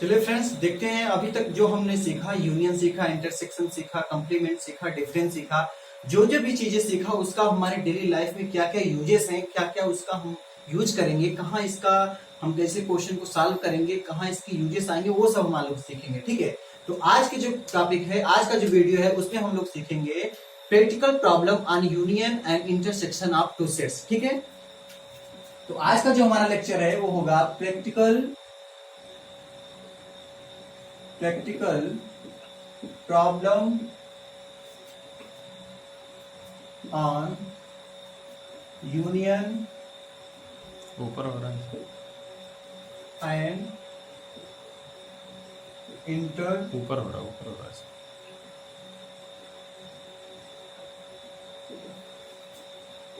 चलिए फ्रेंड्स, देखते हैं अभी तक जो हमने सीखा, यूनियन सीखा, इंटरसेक्शन सीखा, कंप्लीमेंट सीखा, डिफरेंस सीखा, जो जो भी चीजें सीखा उसका हमारे डेली लाइफ में क्या क्या यूजेस हैं, क्या क्या उसका हम यूज करेंगे, कहाँ इसका हम कैसे क्वेश्चन को सॉल्व करेंगे, कहाँ इसके यूजेस आएंगे, वो सब हम लोग सीखेंगे। ठीक है, तो आज के जो टॉपिक है, आज का जो वीडियो है, उसमें हम लोग सीखेंगे practical problem on union and intersection of two sets. ठीक है, तो आज का जो हमारा लेक्चर है वो होगा प्रैक्टिकल प्रॉब्लम ऑन यूनियन ऊपर हो रहा है, एंड ऊपर हो रहा है।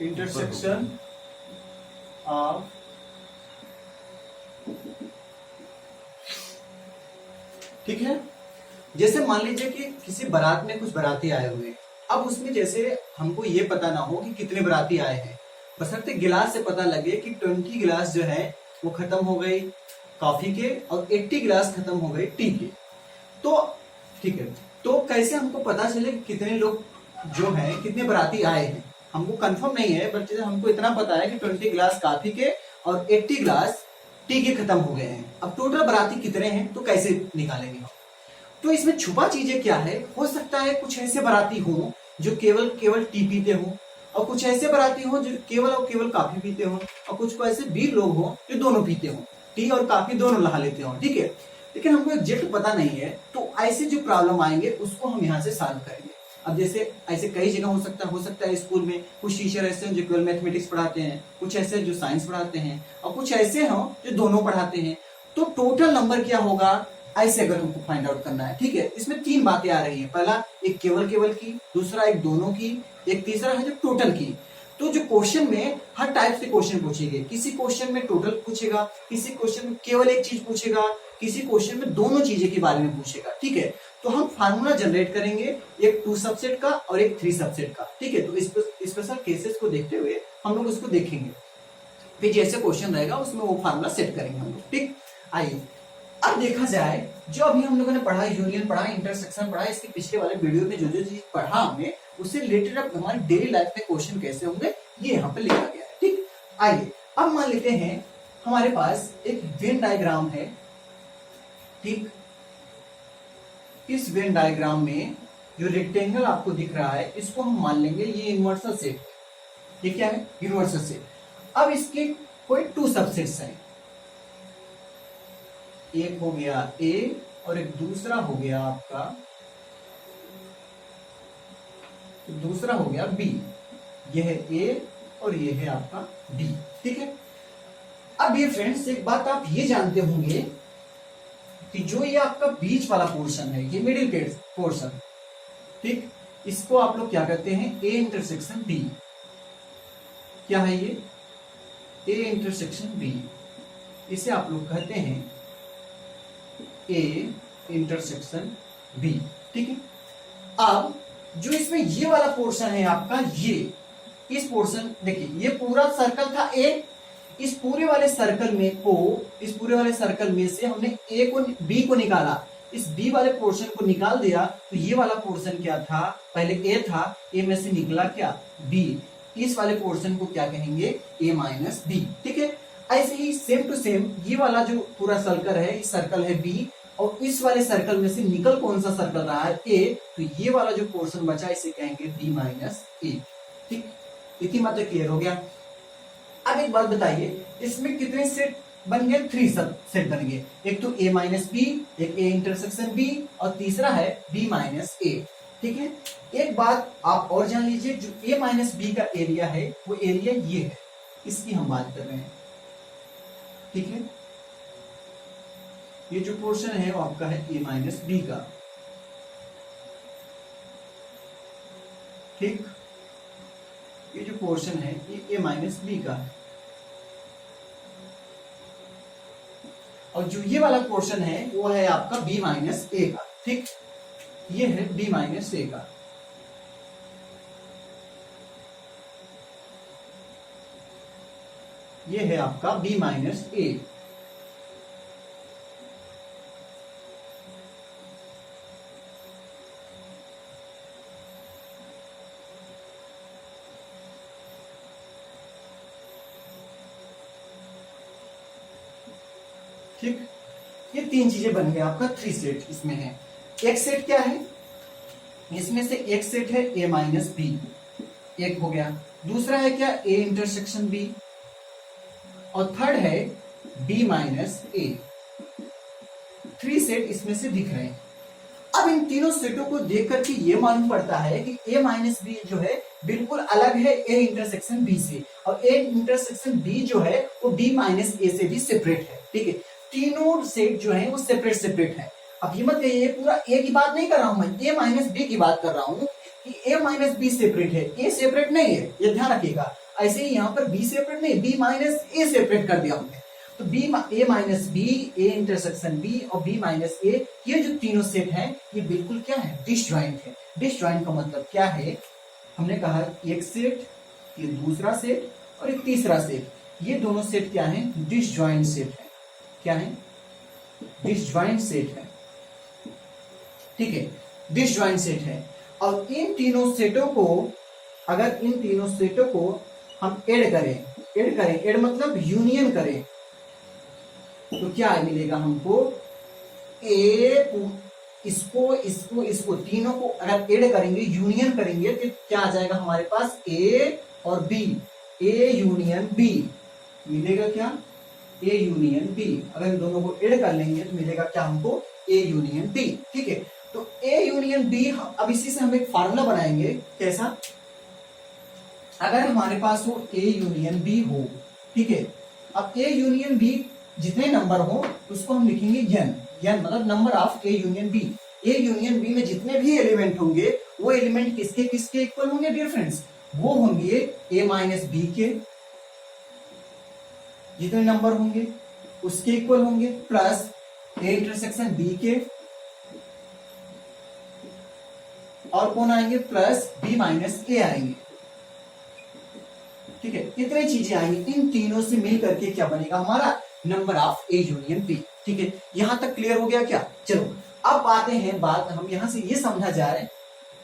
इंटरसेक्शन ऑफ ठीक है। जैसे मान लीजिए कि किसी बारात में कुछ बाराती आए हुए हैं, अब उसमें जैसे हमको ये पता ना हो कि कितने बाराती आए हैं, बशर्ते गिलास से पता लगे कि 20 गिलास जो है वो खत्म हो गई कॉफी के और 80 गिलास खत्म हो गए टी के। तो ठीक है, तो कैसे हमको पता चले कि कितने लोग जो हैं, कितने बाराती आए हैं, हमको कंफर्म नहीं है, बट हमको इतना पता है कि 20 गिलास कॉफी के और 80 गिलास टी के खत्म हो गए हैं। अब टोटल बाराती कितने हैं तो कैसे निकालेंगे हम? तो इसमें छुपा चीजें क्या है, हो सकता है कुछ ऐसे बाराती हो जो केवल टी पीते हो, और कुछ ऐसे बाराती हो जो केवल कॉफी पीते हो, और कुछ को ऐसे भी लोग हो जो दोनों पीते हो, टी और कॉफी दोनों नहा लेते हो। ठीक है, लेकिन हमको एग्जैक्ट पता नहीं है, तो ऐसे जो प्रॉब्लम आएंगे उसको हम यहाँ से सॉल्व करेंगे। अब जैसे ऐसे कई जगह हो सकता है स्कूल में कुछ टीचर ऐसे हैं जो केवल मैथमेटिक्स पढ़ाते हैं, कुछ ऐसे जो साइंस पढ़ाते हैं, और कुछ ऐसे हो जो दोनों पढ़ाते हैं। तो टोटल नंबर क्या होगा ऐसे अगर हमको फाइंड आउट करना है। ठीक है, इसमें तीन बातें आ रही है, पहला एक केवल की, दूसरा एक दोनों की, एक तीसरा है जो टोटल की। तो जो क्वेश्चन में हर टाइप से क्वेश्चन पूछेंगे, किसी क्वेश्चन में टोटल पूछेगा, किसी क्वेश्चन में केवल एक चीज पूछेगा, किसी क्वेश्चन में दोनों चीजें के बारे में पूछेगा। ठीक है, तो हम फार्मूला जनरेट करेंगे, एक 2 सबसेट का और एक 3 सबसेट का। ठीक है, तो स्पेशल केसेस को देखते हुए हम लोग उसको देखेंगे, फिर जैसे क्वेश्चन रहेगा उसमें वो फार्मूला सेट करेंगे हम लोग। ठीक, आइए अब देखा जाए, जो अभी हम लोगों ने पढ़ा, यूनियन पढ़ा, इंटरसेक्शन पढ़ा, इसके पिछले वाले वीडियो में जो जो चीज पढ़ा हमने, उससे रिलेटेड अब हमारी डेली लाइफ में क्वेश्चन कैसे होंगे ये यहाँ पे लिखा गया है। ठीक, आइए अब मान लेते हैं हमारे पास एक वेन डायग्राम है। ठीक, इस वेन डायग्राम में जो रेक्टेंगल आपको दिख रहा है इसको हम मान लेंगे ये यूनिवर्सल सेट। ये क्या है? Universal set. अब इसके कोई 2 सबसेट्स हैं, एक हो गया ए और एक दूसरा हो गया आपका, दूसरा हो गया बी। यह है ए और ये है आपका बी। ठीक है, अब ये फ्रेंड्स एक बात आप ये जानते होंगे कि जो ये आपका बीच वाला पोर्शन है, ये मिडिल पोर्शन, ठीक, इसको आप लोग क्या कहते हैं? A intersection B. क्या है ये? A intersection B. इसे आप लोग कहते हैं ए इंटरसेक्शन बी। ठीक है, अब जो इसमें ये वाला पोर्शन है आपका, ये इस पोर्शन देखिए, ये पूरा सर्कल था ए, इस पूरे वाले सर्कल में से हमने ए को बी को निकाला, इस बी वाले पोर्शन को निकाल दिया, तो ये वाला पोर्शन क्या था? पहले ए था, ए में से निकला क्या? बी। इस वाले पोर्शन को क्या कहेंगे? ए माइनस बी। ठीक है, ऐसे ही सेम टू सेम ये वाला जो पूरा सर्कल है, इस सर्कल है बी, और इस वाले सर्कल में से निकल कौन सा सर्कल रहा है? ए, तो ये वाला जो पोर्शन बचा इसे कहेंगे बी माइनस ए। ठीक, इतनी मात्रा क्लियर हो गया। अब एक बात बताइए, इसमें कितने सेट बन गए? 3 सेट बन गए, एक तो ए माइनस बी, एक ए इंटरसेक्शन बी, और तीसरा है बी माइनस ए। ठीक है, एक बात आप और जान लीजिए, जो ए माइनस बी का एरिया है वो एरिया ये है, इसकी हम बात कर रहे हैं। ठीक है, ये जो पोर्शन है वो आपका है ए माइनस बी का। ठीक, ये जो पोर्शन है ये ए माइनस बी का है, और जो ये वाला पोर्शन है वो है आपका बी माइनस ए का। ठीक, ये है बी माइनस ए का। ये है आपका बी माइनस ए। ठीक, ये तीन चीजें बन गए आपका थ्री सेट इसमें है। एक सेट क्या है, इसमें से एक सेट है a माइनस बी, एक हो गया। दूसरा है क्या, a इंटरसेक्शन b, और थर्ड है b minus a। Three set इसमें से दिख रहे हैं। अब इन तीनों सेटों को देख करके ये मालूम पड़ता है कि a माइनस बी जो है बिल्कुल अलग है a इंटरसेक्शन b से, और a इंटरसेक्शन b जो है वो b माइनस a से भी सेपरेट है। ठीक है, तीनों सेट जो है वो सेपरेट सेपरेट है। अब ये मत कहिए ये पूरा a की बात नहीं कर रहा हूं मैं, a माइनस b की बात कर रहा हूं कि a माइनस b सेपरेट है, a सेपरेट नहीं है, ये ध्यान रखिएगा। ऐसे ही यहाँ पर b सेपरेट नहीं, b माइनस a सेपरेट कर दिया हमने। तो a minus B, a intersection b और b माइनस a, ये जो तीनों सेट हैं ये बिल्कुल क्या है, डिसजॉइंट है। डिसजॉइंट का मतलब क्या है, हमने कहा एक सेट, ये दूसरा सेट और एक तीसरा सेट, ये दोनों सेट क्या है, डिसजॉइंट सेट है। क्या है, डिसजॉइंट सेट है। ठीक है, डिसजॉइंट सेट है। और इन तीनों सेटों को, अगर इन तीनों सेटों को हम ऐड करें, ऐड मतलब यूनियन करें, तो क्या मिलेगा हमको, इसको तीनों को अगर ऐड करेंगे, यूनियन करेंगे, तो क्या आ जाएगा हमारे पास, ए और बी, ए यूनियन बी मिलेगा। क्या, ए यूनियन बी। अगर इन दोनों को ऐड कर लेंगे तो मिलेगा क्या हमको, ए यूनियन बी। ठीक है, तो ए यूनियन बी, अब इसी से हम एक फार्मूला बनाएंगे। कैसा, अगर हमारे पास वो ए यूनियन बी हो, ठीक है, अब ए यूनियन बी जितने नंबर हो उसको हम लिखेंगे n, मतलब number of A union B. A union B में जितने भी एलिमेंट होंगे वो एलिमेंट किसके किसके इक्वल होंगे डियर फ्रेंड्स, वो होंगे ए माइनस बी के, जितने नंबर होंगे उसके इक्वल होंगे, प्लस ए इंटरसेक्शन बी के, और कौन आएंगे, प्लस बी माइनस ए आएंगे। ठीक है, इतनी चीजें आएंगी। इन तीनों से मिल करके क्या बनेगा हमारा, number of A union B. ठीक है, यहां तक क्लियर हो गया क्या। चलो अब आते हैं बात, हम यहां से ये समझा जा रहे हैं,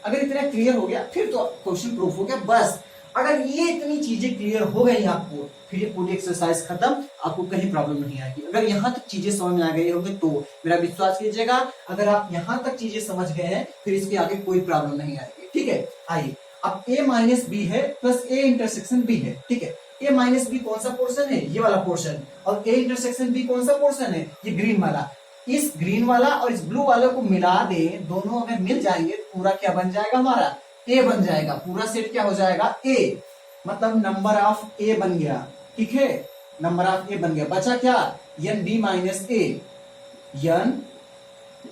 अगर इतना क्लियर हो गया फिर तो क्वेश्चन प्रूफ हो गया। बस अगर ये इतनी चीजें क्लियर हो गई आपको, फिर ये पूरी एक्सरसाइज खत्म, आपको कहीं प्रॉब्लम नहीं आएगी। अगर यहां तक चीजें समझ में आ गई होंगे तो मेरा विश्वास कीजिएगा, अगर आप यहां तक चीजें समझ गए हैं फिर इसके आगे कोई प्रॉब्लम नहीं आएगी। ठीक है, आइए अब a माइनस बी है प्लस a इंटरसेक्शन b है। ठीक है, a माइनस बी कौन सा पोर्शन है, ये वाला पोर्शन, और a इंटरसेक्शन b कौन सा पोर्शन है, ये ग्रीन वाला। इस ग्रीन वाला और इस ब्लू वाले को मिला दे, दोनों अगर मिल जाएंगे तो पूरा क्या बन जाएगा हमारा, a बन जाएगा। पूरा सेट क्या हो जाएगा, a, मतलब नंबर ऑफ a बन गया। ठीक है, नंबर ऑफ a बन गया। बचा क्या, n b minus a, n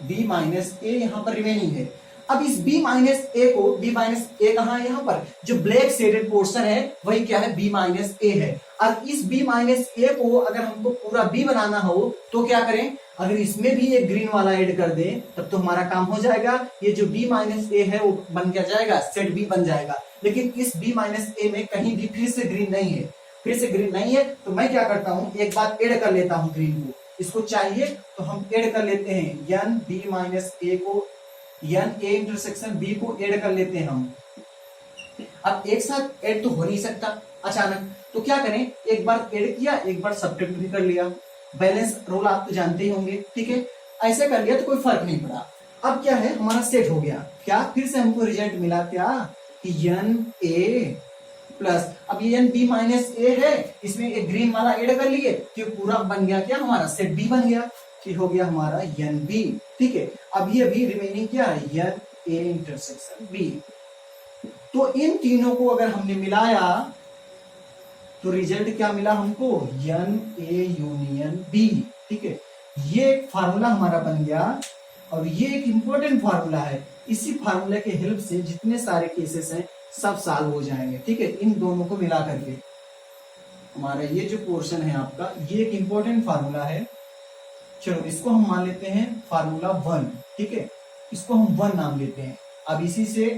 b minus a यहाँ पर रिमेनिंग है। अब इस b माइनस ए को, b माइनस ए कहाँ है, यहाँ पर जो ब्लैक शेडेड पोर्शन है वही क्या है, b माइनस ए है। और इस b माइनस ए को अगर हमको पूरा b बनाना हो तो क्या करें, अगर इसमें भी एक ग्रीन वाला ऐड कर दें तब तो हमारा काम हो जाएगा। ये जो b माइनस ए है वो बन क्या जाएगा, सेट b बन जाएगा। लेकिन इस b माइनस ए में कहीं भी फिर से ग्रीन नहीं है, फिर से ग्रीन नहीं है, तो मैं क्या करता हूँ, एक बार ऐड कर लेता हूँ ग्रीन को। इसको चाहिए तो हम ऐड कर लेते हैं, n b माइनस ए को, n a इंटरसेक्शन b को ऐड कर लेते हैं हम। अब एक साथ ऐड तो हो नहीं सकता अचानक, तो क्या करें, एक बार ऐड किया, एक बार सब्ट्रैक्ट भी कर लिया। बैलेंस रूल आप तो जानते ही होंगे। ठीक है, ऐसे कर लिया तो कोई फर्क नहीं पड़ा। अब क्या है, हमारा सेट हो गया। क्या, फिर से हमको रिजल्ट मिला क्या, कि n a प्लस, अब ये n b माइनस a है, इसमें एक ग्रीन वाला ऐड कर लिए तो पूरा बन गया क्या हमारा, सेट b बन गया। हो गया हमारा n b। ठीक है, अब ये अभी रिमेनिंग क्या है, n a इंटरसेक्शन b। तो इन तीनों को अगर हमने मिलाया तो रिजल्ट क्या मिला हमको, n a यूनियन b। ठीक है, ये एक फार्मूला हमारा बन गया, और ये एक इंपॉर्टेंट फार्मूला है। इसी फार्मूले के हेल्प से जितने सारे केसेस हैं सब सॉल्व हो जाएंगे। ठीक है, इन दोनों को मिला करके हमारा ये जो पोर्शन है आपका, ये एक इंपॉर्टेंट फार्मूला है। चलो इसको हम मान लेते हैं फार्मूला 1। ठीक है, इसको हम 1 नाम लेते हैं। अब इसी से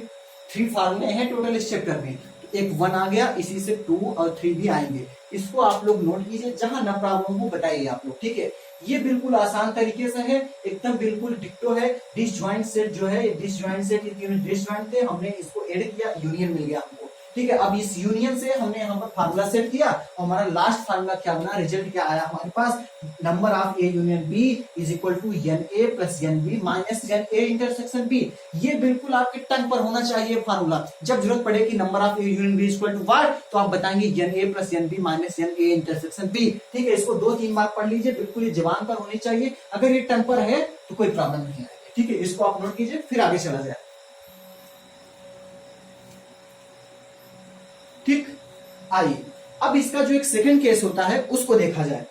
3 फार्मूले हैं टोटल इस चैप्टर में, एक 1 आ गया, इसी से 2 और 3 भी आएंगे। इसको आप लोग नोट कीजिए, जहां ना प्रॉब्लम हो बताइए आप लोग। ठीक है, ये बिल्कुल आसान तरीके से है, एकदम बिल्कुल डिक्टो है। डिसजॉइंट सेट जो है, डिसजॉइंट सेट, ये तीनों डिसजॉइंट थे, हमने इसको ऐड किया, यूनियन मिल गया हमको। ठीक है। अब इस यूनियन से हमने यहाँ पर फार्मूला सेट किया और हमारा लास्ट फार्मूला क्या बना, रिजल्ट क्या आया हमारे पास, number of A union B is equal to N A plus N B minus N A intersection B. ये बिल्कुल आपके टंग पर होना चाहिए फार्मूला। जब जरूरत पड़े कि number of A union B is equal to what, तो आप बताएंगे N A plus N B minus N A intersection B. ठीक है, इसको 2-3 बार पढ़ लीजिए, बिल्कुल ये जबान पर होनी चाहिए। अगर ये टंग पर है तो कोई प्रॉब्लम नहीं आएगी। ठीक है, इसको आप नोट कीजिए, फिर आगे चला जाए। ठीक, आइए अब इसका जो एक सेकंड केस होता है उसको देखा जाए।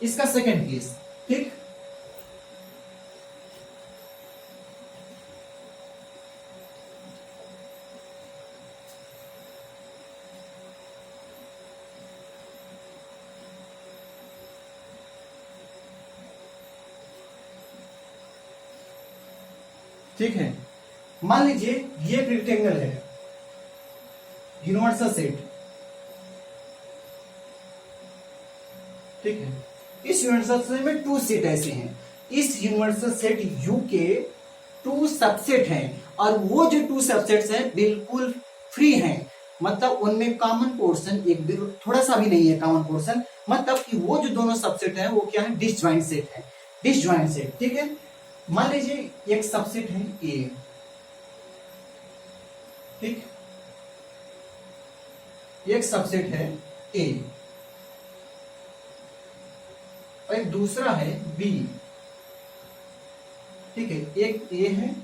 इसका सेकंड केस, ठीक, ठीक है। मान लीजिए ये एक रेक्टेंगल है, यूनिवर्सल सेट, ठीक है। इस यूनिवर्सल सेट में 2 सेट ऐसे हैं। इस यूनिवर्सल सेट यू के 2 सबसेट हैं और वो जो 2 सबसेट्स हैं बिल्कुल फ्री हैं, मतलब उनमें कॉमन पोर्शन एक भी थोड़ा सा भी नहीं है कॉमन पोर्शन। मतलब कि वो जो दोनों सबसेट हैं वो क्या है, डिसजॉइंट सेट है, डिसजॉइंट सेट। ठीक है, मान लीजिए एक सबसेट है ए, ठीक, एक सबसेट है ए और एक दूसरा है बी। ठीक है, एक ए है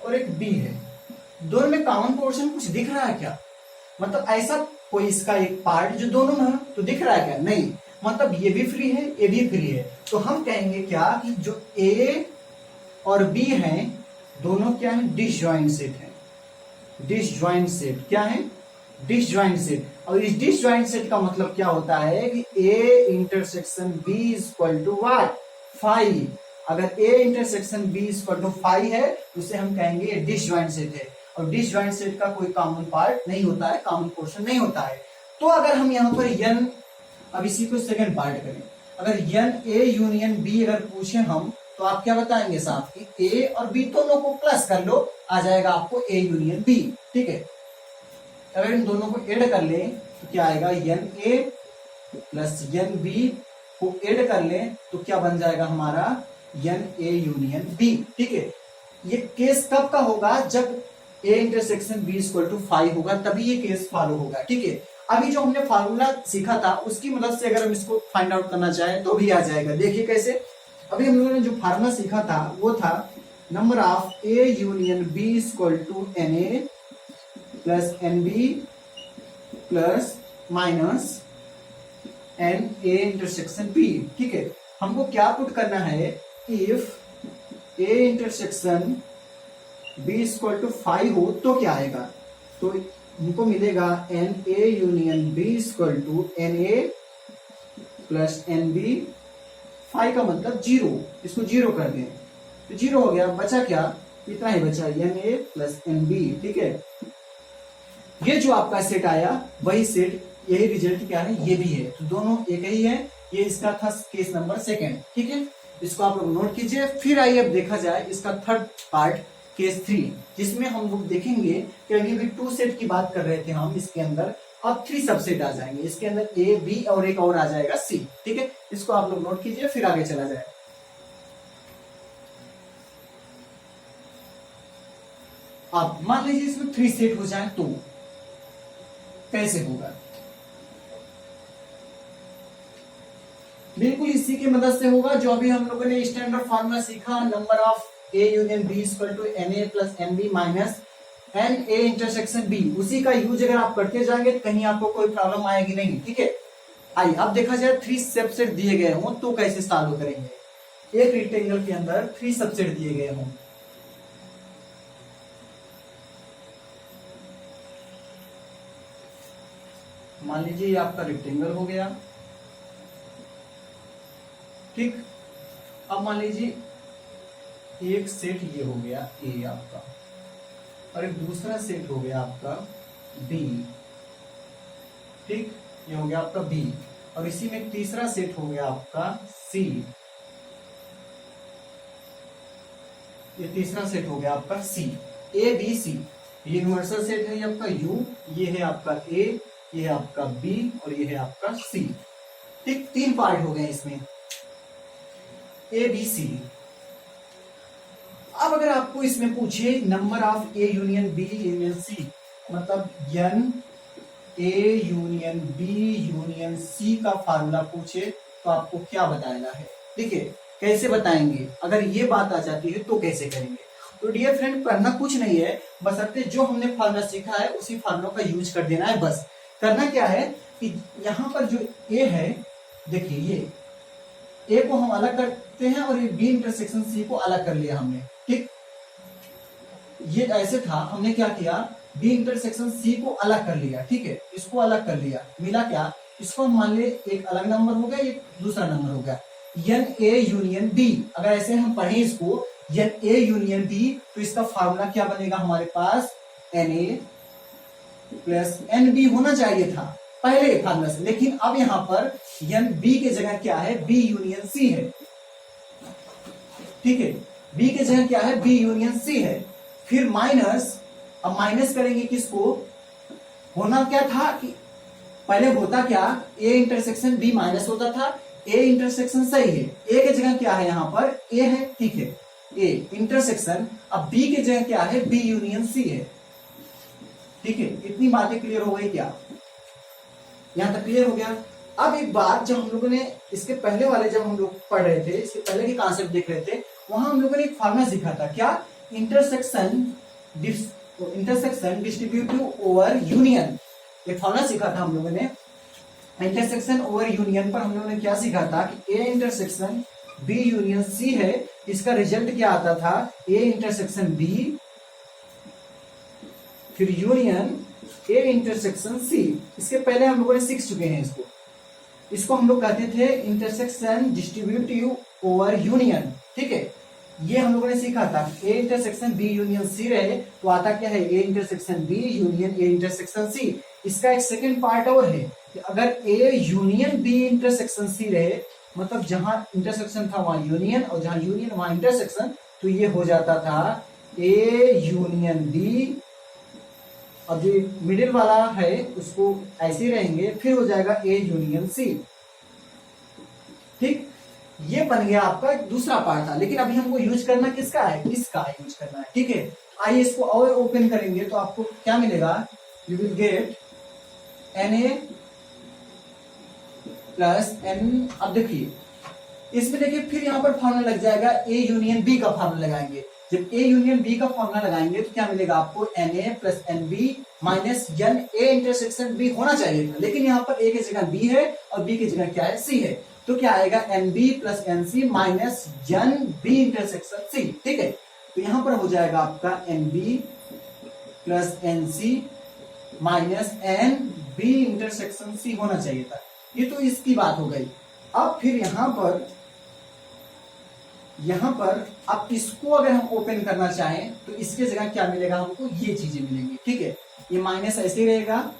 और एक बी है। दोनों में कॉमन पोर्शन कुछ दिख रहा है क्या, मतलब ऐसा कोई इसका एक पार्ट जो दोनों में है तो दिख रहा है क्या, नहीं। मतलब ये भी फ्री है, ये भी फ्री है। तो हम कहेंगे क्या कि जो ए और बी हैं दोनों क्या है, डिसजॉइंट सेट है। डिसजॉइंट सेट क्या है, डिसजॉइंट सेट। और इस डिसजॉइंट सेट का मतलब क्या होता है कि A intersection B is equal to what, phi. अगर A intersection B is equal to phi है तो उसे हम कहेंगे डिसजॉइंट सेट है। और डिसजॉइंट सेट का कोई कॉमन पार्ट नहीं होता है, कॉमन पोर्शन नहीं होता है। तो अगर हम यहाँ पर यन, अब इसी को सेकंड पार्ट करें, अगर यन ए यूनियन बी अगर पूछे हम तो आप क्या बताएंगे साहब कि ए और बी दोनों को प्लस कर लो, आ जाएगा आपको ए यूनियन बी। ठीक है, अगर इन दोनों को ऐड कर लें तो क्या आएगा, यन ए प्लस यन बी को ऐड कर लें तो क्या बन जाएगा हमारा, यन ए यूनियन बी। ठीक है, ये केस कब का होगा, जब A intersection B equal to 5 होगा, तभी ये केस फॉलो होगा। ठीक है, अभी जो हमने फार्मूला सीखा था उसकी मदद से अगर हम इसको फाइंड आउट करना चाहें तो भी आ जाएगा। देखिए कैसे, अभी हम लोगों ने जो फार्मूला सीखा था वो था number of A union B equal to N A plus N B plus minus N A intersection B. ठीक है, हमको क्या पुट करना है, if A intersection B equal to 5 हो तो क्या आएगा, तो हमको मिलेगा N A union B equal to N A plus N B. 5 का मतलब 0, इसको 0 कर दें तो 0 हो गया, बचा क्या, इतना ही बचा, N A plus N B. ठीक है, ये जो आपका सेट आया वही सेट, यही रिजल्ट क्या है, ये भी है, तो दोनों एक ही है। ये इसका था केस नंबर सेकंड। ठीक है, इसको आप लोग नोट कीजिए। फिर आइए अब देखा जाए इसका थर्ड पार्ट, केस 3, जिसमें हम लोग देखेंगे कि अभी भी 2 सेट की बात कर रहे थे हम, इसके अंदर अब 3 सबसेट आ जाएंगे। इसके अंदर ए बी और एक और आ जाएगा सी। ठीक है, इसको आप लोग नोट कीजिए, फिर आगे चला जाए। अब मान लीजिए इसमें 3 सेट हो जाए तो कैसे होगा, बिल्कुल इसी की मदद से होगा जो अभी हम लोगों ने स्टैंडर्ड फार्मूला सीखा, number of A union B equal to N A plus N B minus N A intersection B. उसी का यूज अगर आप करते जाएंगे तो कहीं आपको कोई प्रॉब्लम आएगी नहीं। ठीक है, आइए अब देखा जाए 3 सबसेट दिए गए हों तो कैसे सॉल्व करेंगे। एक रेक्टेंगल के अंदर 3 सबसेट दिए गए हों, मान लीजिए ये आपका रेक्टेंगल हो गया। ठीक, अब मान लीजिए एक सेट ये हो गया ए आपका और एक दूसरा सेट हो गया आपका बी। ठीक, ये हो गया आपका बी और इसी में एक तीसरा सेट हो गया आपका सी। ये तीसरा सेट हो गया आपका C, A B C. Universal set है ये आपका U, ये है आपका A, ये है आपका B और ये है आपका C। ठीक, 3 पार्ट हो गए इसमें, A B C। अब अगर आपको इसमें पूछे number of A union B union C, मतलब N A union B union C का फार्मूला पूछे तो आपको क्या बताना है। ठीक है, कैसे बताएंगे, अगर ये बात आ जाती है तो कैसे करेंगे। तो डियर फ्रेंड, करना कुछ नहीं है, बशर्ते जो हमने फार्मूला सीखा है उसी फार्मूला का यूज कर देना है। बस करना क्या है कि यहाँ पर जो A है, देखिए ये A को हम अलग करते हैं और ये B इंटरसेक्शन C को अलग कर लिया हमने। ठीक, ये ऐसे था, हमने क्या किया, B इंटरसेक्शन C को अलग कर लिया। ठीक है, इसको अलग कर लिया, मिला क्या, इसको हम मान ले एक अलग नंबर हो गया, एक दूसरा नंबर हो गया, N A यूनियन B। अगर ऐसे हम पढ़े इसको N A यूनियन B, तो इसका फार्मूला क्या बनेगा हमारे पास, Na प्लस NB होना चाहिए था पहले फार्मूला से, लेकिन अब यहां पर NB के जगह क्या है, B यूनियन C है। ठीक है, B के जगह क्या है, B यूनियन C है। फिर माइनस, अब माइनस करेंगे किसको, होना क्या था कि पहले होता क्या, A इंटरसेक्शन B माइनस होता था, A इंटरसेक्शन सही है, A के जगह क्या है, यहां पर A है। ठीक है, A इंटरसेक्शन, अब B के जगह क्या है, B यूनियन C है। ठीक है, इतनी बातें क्लियर हो गई क्या, यहां तक क्लियर हो गया। अब एक बात, जब हम लोगों ने इसके पहले वाले, जब हम लोग पढ़ रहे थे, इसके पहले के कॉन्सेप्ट देख रहे थे, वहां हम लोगों ने एक फार्मूला सीखा था, क्या, इंटरसेक्शन डिस्ट्रीब्यूटिव ओवर यूनियन। एक फार्मूला सीखा था हम लोगों ने इंटरसेक्शन ओवर यूनियन पर। हम लोगों ने क्या सीखा था कि A intersection B union C है, इसका रिजल्ट क्या आता था, A इंटरसेक्शन B फिर यूनियन A इंटरसेक्शन C। इसके पहले हम लोगों ने सीख चुके हैं इसको हम लोग कहते थे इंटरसेक्शन डिस्ट्रीब्यूटिव ओवर यूनियन। ठीक है, ये हम लोगों ने सीखा था, A intersection B union C रहे तो आता क्या है, A intersection B union A intersection C। इसका एक सेकंड पार्ट और है कि अगर A union B intersection C रहे, मतलब जहां इंटरसेक्शन था वहां यूनियन और जहां यूनियन वहां इंटरसेक्शन, तो ये हो जाता था A यूनियन B। अब जो मिडिल वाला है उसको ऐसे ही रहेंगे, फिर हो जाएगा A यूनियन C। ठीक, ये बन गया आपका दूसरा पार्ट था, लेकिन अभी हमको यूज करना किसका है, इसका यूज करना है। ठीक है, आइए इसको और ओपन करेंगे तो आपको क्या मिलेगा, you will get Na plus N। अब देखिए इसमें देखिए, फिर यहां पर फार्मूला लग जाएगा, A यूनियन B का फार्मूला लगाएंगे। जब A यूनियन B का फार्मूला लगाएंगे तो क्या मिलेगा आपको, Na plus NB minus N A intersection B होना चाहिए था, लेकिन यहाँ पर A की जगह B है और B की जगह क्या है, C है, तो क्या आएगा, NB plus NC minus NB intersection C। ठीक है, तो यहां पर हो जाएगा आपका NB plus NC minus NB intersection C होना चाहिए था। ये तो इसकी बात हो गई। अब फिर यहां पर अब इसको अगर हम ओपन करना चाहें तो इसके जगह क्या मिलेगा हमको, ये चीजें मिलेंगी। ठीक है, ये माइनस ऐसे ही रहेगा,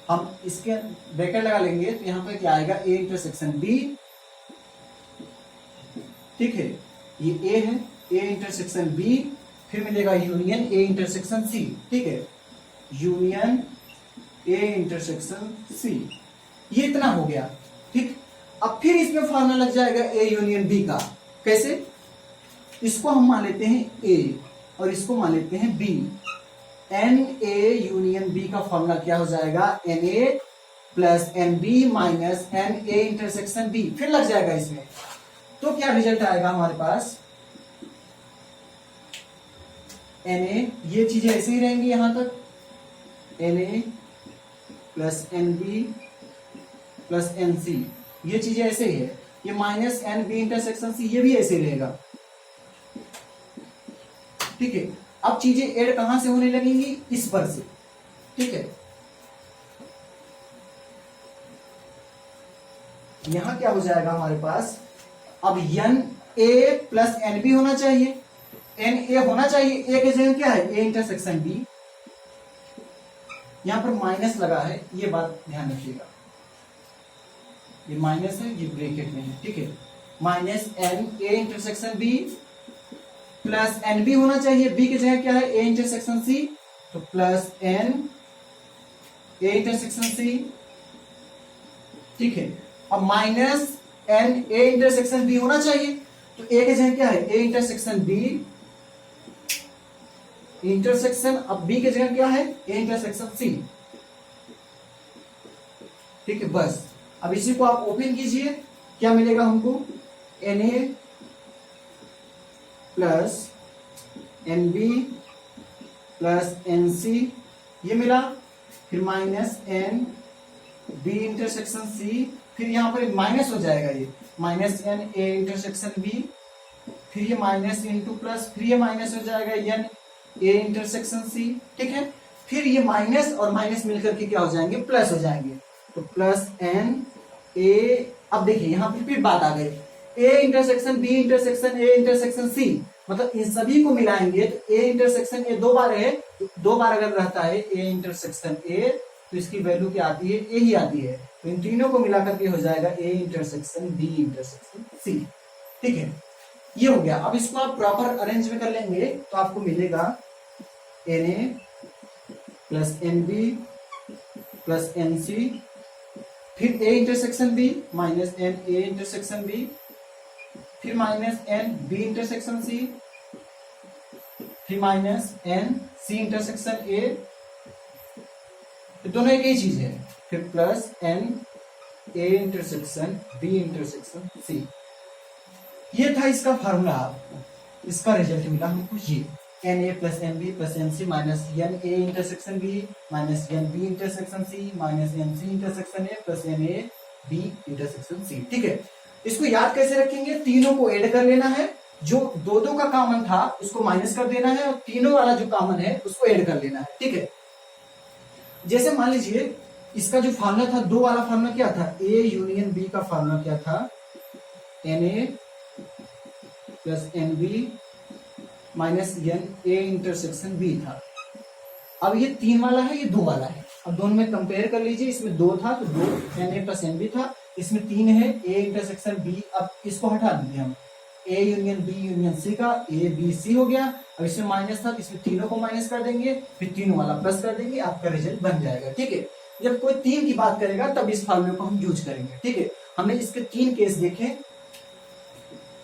हम इसके ब्रैकेट लगा लेंगे तो यहां पर क्या आएगा, A इंटरसेक्शन B। ठीक है, ये A है, A इंटरसेक्शन B, फिर मिलेगा यूनियन A इंटरसेक्शन C। ठीक है, यूनियन A इंटरसेक्शन C, ये इतना हो गया। ठीक, अब फिर इसमें फार्मूला लग जाएगा A यूनियन B का। कैसे, इसको हम मान लेते हैं A और इसको मान लेते हैं B। Na यूनियन B का फार्मूला क्या हो जाएगा, Na plus NB minus Na intersection B, फिर लग जाएगा इसमें, तो क्या रिजल्ट आएगा हमारे पास, Na, ये चीजें ऐसे ही रहेंगी यहां तक, Na plus NB plus NC, ये चीजें ऐसे ही है, ये माइनस NB इंटरसेक्शन C ये भी ऐसे रहेगा। ठीक है, अब चीजें ऐड कहां से होने लगेंगी, इस पर से। ठीक है, यहां क्या हो जाएगा हमारे पास, अब Na प्लस NB होना चाहिए, Na होना चाहिए, A के जगह क्या है, A इंटरसेक्शन B। यहां पर माइनस लगा है, ये बात ध्यान रखिएगा, ये माइनस है, ये ब्रैकेट में है। ठीक है, minus N A intersection B plus N B होना चाहिए, बी की जगह क्या है ए इंटरसेक्शन सी, तो plus N A intersection C, ठीक है। अब minus N A intersection B होना चाहिए, तो ए की जगह क्या है ए इंटरसेक्शन बी इंटरसेक्शन, अब बी की जगह क्या है ए इंटरसेक्शन सी, ठीक है। बस अब इसी को आप ओपन कीजिए, क्या मिलेगा हमको N A plus N B plus N C, ये मिला, फिर minus N B intersection C, फिर यहां पर माइनस हो जाएगा, ये minus N A intersection B, फिर ये माइनस इंटू प्लस, फिर ये माइनस हो जाएगा एन ए इंटरसेक्शन सी, ठीक है। फिर ये माइनस और माइनस मिलकर के क्या हो जाएंगे प्लस हो जाएंगे, तो प्लस एन ए, अब देखिए यहां पर फिर बात आ गई, A intersection B intersection A intersection C, मतलब इन सभी को मिलाएंगे तो ए इंटरसेक्शन ए दो बार है, तो दो बार अगर रहता है ए इंटरसेक्शन ए, तो इसकी वैल्यू क्या आती है ए ही आती है, तो इन तीनों को मिलाकर के हो जाएगा A intersection B intersection C, ठीक है। ये हो गया। अब इसको आप प्रॉपर अरेंज में कर लेंगे तो आपको मिलेगा N A plus N B plus N C, फिर A intersection B minus N A intersection B, फिर minus N B intersection C, फिर minus N C intersection A, तो दोनों एक ही चीज है, फिर plus N A intersection B intersection C. ये था इसका फार्मूला, इसका रिजल्ट मिला हमको ये N A plus N B plus N C minus N A intersection B minus N B intersection C minus N C intersection A plus N A B intersection C, ठीक है। इसको याद कैसे रखेंगे, तीनों को ऐड कर लेना है, जो दो दो का कॉमन था उसको माइनस कर देना है और तीनों वाला जो कॉमन है उसको ऐड कर लेना है, ठीक है। जैसे मान लीजिए इसका जो फार्मूला था, दो वाला फार्मूला क्या था, ए यूनियन बी का फार्मूला क्या था, N A plus N B minus N A intersection B था। अब ये तीन वाला है, ये दो वाला है, अब दोनों में कंपेयर कर लीजिए, इसमें दो था तो दो N A plus N B था, इसमें तीन है ए इंटरसेक्शन बी, अब इसको हटा दीजिए हम, A union B union C का ए बी सी हो गया, अब इसमें माइनस था, इसमें तीनों को माइनस कर देंगे, फिर तीनों वाला प्लस कर देंगे, आपका रिजल्ट बन जाएगा, ठीक है। जब कोई तीन की बात करेगा तब इस फार्मूले को हम यूज करेंगे, ठीक है। हमने इसके तीन केस देखे,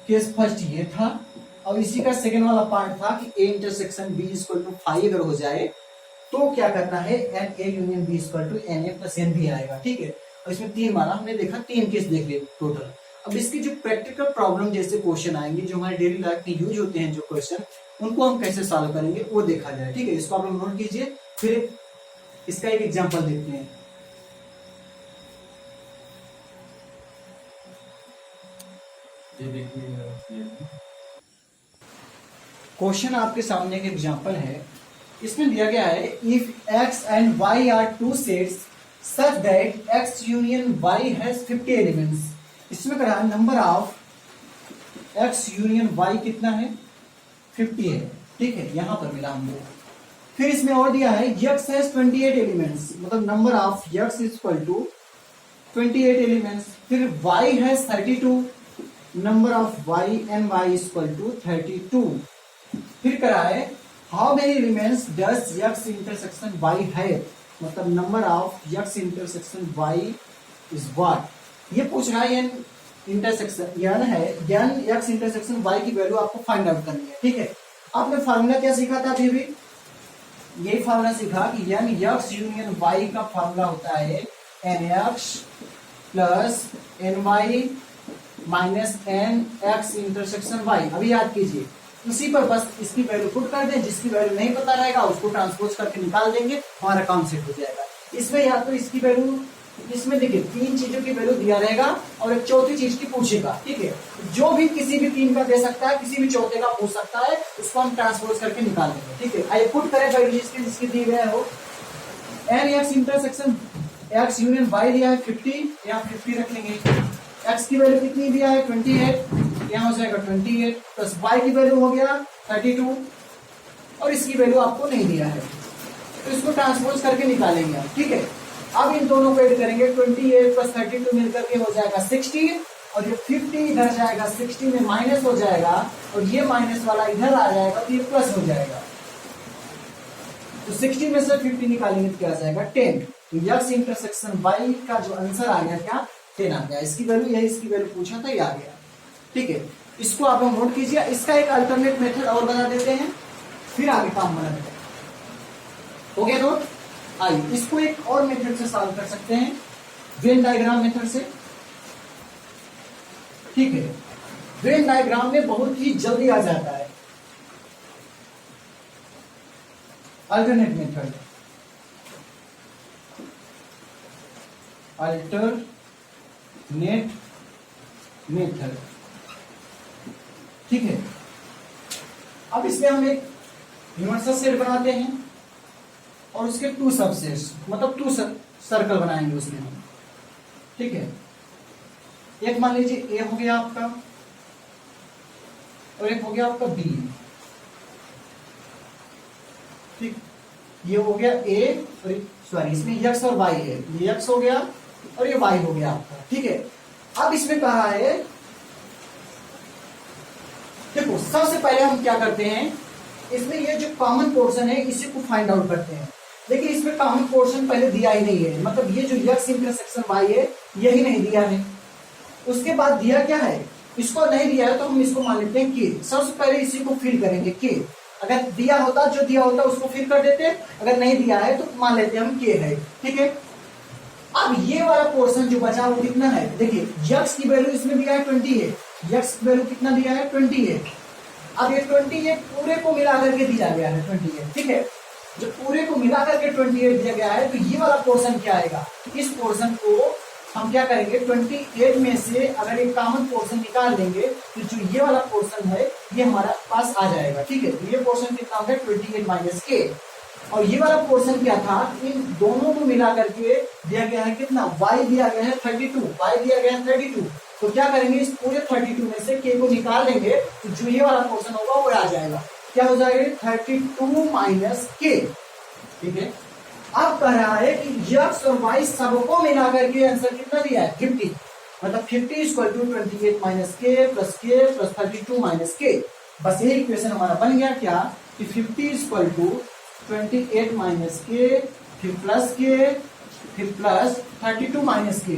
केस फर्स्ट ये था, अब इसी का सेकेंड वाला पार्ट था कि A intersection B equal to five अगर हो जाए तो क्या करना है, N A union B equal to N A plus N B आएगा, ठीक है। और इसमें तीन वाला हमने देखा, तीन केस देख लिए टोटल। अब इसकी जो प्रैक्टिकल प्रॉब्लम जैसे क्वेश्चन आएंगे, जो हमारे डेली लाइफ में यूज होते हैं जो क्वेश्चन, उनको हम कैसे सॉल्व करेंगे वो देखा जाए, ठीक है। इसको आप लोग नोट कीजिए, फिर इसका एक एग्जांपल देखते हैं। ये देखिए क्वेश्चन आपके सामने एक एग्जांपल है, इसमें दिया गया है if x and y are two sets such that x union y has 50 elements. इसमें कह रहा है number of x union y कितना है 50 है, ठीक है, यहां पर मिला हमको। फिर इसमें और दिया है x हैज 28 एलिमेंट्स, मतलब number of x equal to 28 elements. फिर y has 32, number of y and y equal to 32। फिर करा है how many elements does x intersection y है, मतलब number of x intersection y is what. ये पूछ रहा है n इंटरसेक्शन n है, n x इंटरसेक्शन y की वैल्यू आपको फाइंड आउट करनी है, ठीक है। आपने फार्मूला क्या सीखा था अभी भी, यही फार्मूला सीखा कि n x यूनियन y का फार्मूला होता है nx plus ny minus nx intersection y। अभी याद कीजिए, इसी पर बस इसकी वैल्यू पुट कर दें, जिसकी वैल्यू नहीं पता रहेगा उसको ट्रांसपोज करके निकाल देंगे, हमारा काम सेट हो जाएगा। इसमें या तो इसकी वैल्यू, इसमें देखिए तीन चीजों की वैल्यू दिया रहेगा और एक चौथी चीज की पूछेगा, ठीक है। जो भी किसी भी तीन का दे सकता है, किसी भी चौथे का पूछ सकता है, उसको हम ट्रांसपोज करके निकाल देंगे, ठीक है। आइए पुट करें वैल्यू जिसकी दी गई हो, N X intersection X union Y दिया है 50, यहाँ 50 रख लेंगे। एक्स की वैल्यू कितनी दिया है 28, यहाँ हो जाएगा 28 प्लस वाई की वैल्यू हो गया 32 और इसकी वैल्यू आपको नहीं दिया है, तो इसको ट्रांसपोज करके निकालेंगे, ठीक है। अब इन दोनों को ऐड करेंगे, 28 प्लस 32 मिलकर के हो जाएगा 60 और ये 50 इधर जाएगा, 60 में माइनस हो जाएगा, और ये माइनस वाला इधर आ जाएगा तो ये प्लस हो जाएगा। तो 60 में से 50 निकालेंगे तो क्या आ जाएगा 10। तो यक्स इंटरसेक्शन वाई का जो आंसर आ गया क्या 10 आ गया। इसकी वैल्यू यही, इसकी वैल्यू पूछा था, ये आ गया। ठीक है, इसको आप नोट कीजिए। इसका एक अल्टरनेट मेथड और बना देते हैं, फिर आगे काम बना देते हैं। हो गया नोट? आइए इसको एक और मेथड से सॉल्व कर सकते हैं, वेन डायग्राम मेथड से। ठीक है, वेन डायग्राम में बहुत ही जल्दी आ जाता है। Alternate method, alternate method. ठीक है, अब इसमें हम एक यूनिवर्सल सेट बनाते हैं और उसके 2 सबसेट्स, मतलब 2 सर्कल बनाएंगे उसमें हम। ठीक है, एक मान लीजिए ए हो गया आपका और एक हो गया आपका बी। ठीक, ये हो गया ए और सॉरी इसमें यक्स और वाई है, ये यक्स हो गया और ये वाई हो गया आपका। ठीक है, अब इसमें कहा है, देखो सबसे पहले हम क्या करते हैं, इसमें ये जो कॉमन पोर्शन है इसी को फाइंड आउट करते हैं। लेकिन इसमें कॉमन पोर्शन पहले दिया ही नहीं है, मतलब ये जो यक्स इंटरसेक्शन वाई है यही नहीं दिया है। उसके बाद दिया क्या है, इसको नहीं दिया है तो हम इसको मान लेते हैं के। सबसे पहले इसी को फिल करेंगे के। अगर दिया होता, जो दिया होता उसको फिल कर देते, अगर नहीं दिया है तो मान लेते हैं हम के है। ठीक है, अब ये वाला पोर्शन जो बचा वो कितना है, देखिए यक्स की वैल्यू इसमें दिया है 20 है, यक्स की वैल्यू कितना दिया है 20 है। अब ये 20 ये पूरे को मिला करके दिया गया है 20 है। ठीक है, जब पूरे को मिला करके 28 दिया गया है तो ये वाला पोर्शन क्या आएगा, इस पोर्शन को हम क्या करेंगे 28 में से अगर एक कॉमन पोर्शन निकाल लेंगे तो जो ये वाला पोर्शन है ये हमारा पास आ जाएगा। ठीक है, तो ये पोर्शन कितना हो गया 28 माइनस के, और ये वाला पोर्शन क्या था, इन दोनों को मिला करके दिया गया है कितना, y दिया गया है 32, y दिया गया है 32। तो क्या करेंगे, इस पूरे 32 में से k को निकाल लेंगे तो जो ये वाला पोर्शन होगा वो आ जाएगा। क्या हो जाएगा 32 माइनस के। ठीक है, अब कह रहा है कि यक्स और वाई सबको मिला करके आंसर कितना दिया है 50, मतलब 50 इक्वल टू 28 माइनस के प्लस 32 माइनस के। बस यही इक्वेशन हमारा बन गया क्या कि 50 इक्वल टू 28 माइनस के, फिर प्लस के, फिर प्लस 32 माइनस के,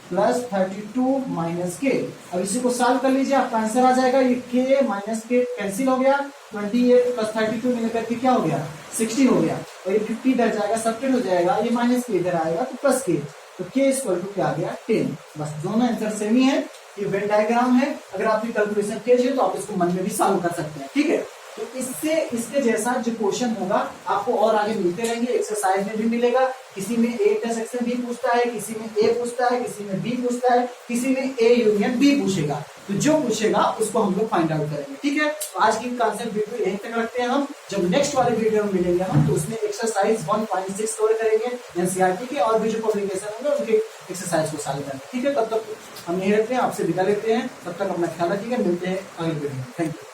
प्लस 32 माइनस के। अब इसी को सॉल्व कर लीजिए, आपका आंसर आ जाएगा। ये के माइनस के कैंसिल हो गया, 28 प्लस 32 मिलकर के क्या हो गया 16 हो गया, और ये 50 इधर जाएगा सब्ट्रैक्ट हो जाएगा, ये माइनस के इधर आएगा तो प्लस के, तो के इक्वल टू क्या आ गया 10। बस दोनों आंसर सेम ही है। ये वेन डायग्राम है, अगर आपकी कैलकुलेशन तेज है तो आप इसको मन में भी सॉल्व कर सकते हैं। ठीक है, तो इससे इसके जैसा जो क्वेश्चन होगा आपको और आगे मिलते रहेंगे, एक्सरसाइज में भी मिलेगा। किसी में ए इंटरसेक्शन भी पूछता है, किसी में ए पूछता है, किसी में बी पूछता है, किसी में ए यूनियन बी पूछेगा। तो जो पूछेगा उसको हम लोग फाइंड आउट करेंगे। ठीक है, तो आज की कॉन्सेप्ट वीडियो यहीं तक रखते हैं हम। जब नेक्स्ट वाले वीडियो में मिलेंगे हम तो उसमें एक्सरसाइज 1.6 कवर करेंगे, एनसीईआरटी के और भी जो पब्लिकेशन होंगे उनके एक्सरसाइज को सॉल्व करेंगे। ठीक है, तब तक हम यहीं रखते हैं, आपसे विदा लेते हैं। तब तक अपना ख्याल रखिएगा, मिलते हैं अगले वीडियो में। Thank you.